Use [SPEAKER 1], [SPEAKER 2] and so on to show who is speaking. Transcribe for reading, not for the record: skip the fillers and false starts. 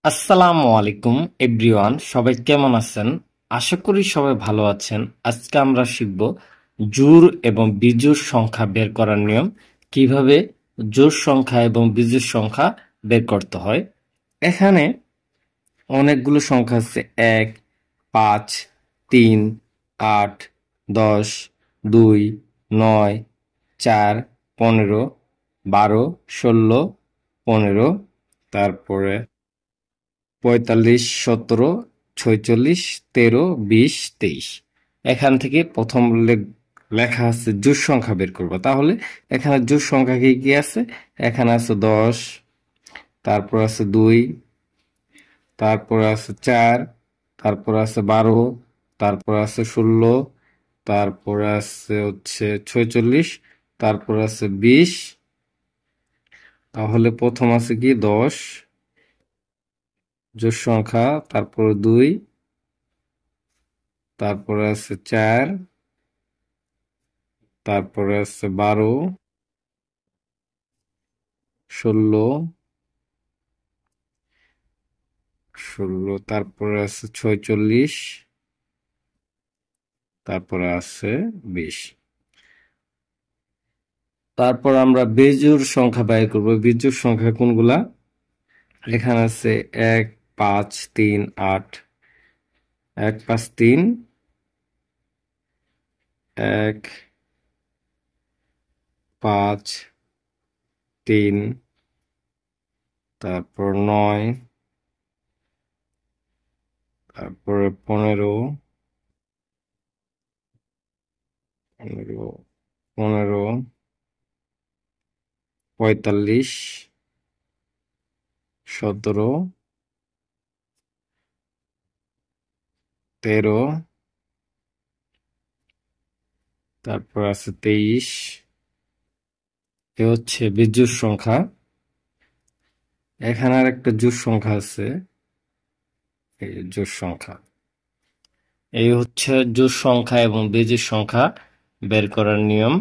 [SPEAKER 1] আসসালামু আলাইকুম এভরিওয়ান, সবাই কেমন আছেন? আশা করি সবাই ভালো আছেন। আজকে আমরা শিখব জোড় এবং বিজোড় সংখ্যা বের করার নিয়ম, কিভাবে জোড় সংখ্যা এবং বিজোড় সংখ্যা বের করতে হয়। এখানে অনেকগুলো সংখ্যা আছে: ১, ৫, ৩, ৮, ১০, ২, ৯, ৪, ১৫, ১২, ১৬, ১৫, তারপরে ৪৫, ১৭, ৪৬, ১৩, ২০, ২৩। এখান থেকে প্রথম লেখা আছে জোড় সংখ্যা বের করবো। তাহলে এখানে জোড় সংখ্যা কি কি আছে? এখানে আছে ১০, তারপর আছে ২, তারপর আছে ৪, তারপর আছে ১২, তারপর আছে ১৬, তারপর আছে ৪৬, তারপর আছে ২০। তাহলে প্রথম আছে কি ১০ জোড় সংখ্যা, তারপর ২, তারপরে আছে ৪, তারপরে আছে ১২, ১৬, তারপরে আছে ৪৬, তারপরে আছে ২০। তারপর আমরা বেজোড় সংখ্যা বের করব। বেজোড় সংখ্যা কোনগুলা? এখানে আছে ১, ৫, ৩, ৮। ১, ৫, ৩, ১, ৫, ৩, তারপর ৯, তারপরে ১৫, ১৫, ১৫, ৪৫, ১৭, ১৩, তারপর আছে ২৩। এ হচ্ছে বিজোড় সংখ্যা। এখানে আর একটা জোড় সংখ্যা আছে, এই জোড় সংখ্যা। এই হচ্ছে জোড় সংখ্যা এবং বিজোড় সংখ্যা বের করার নিয়ম।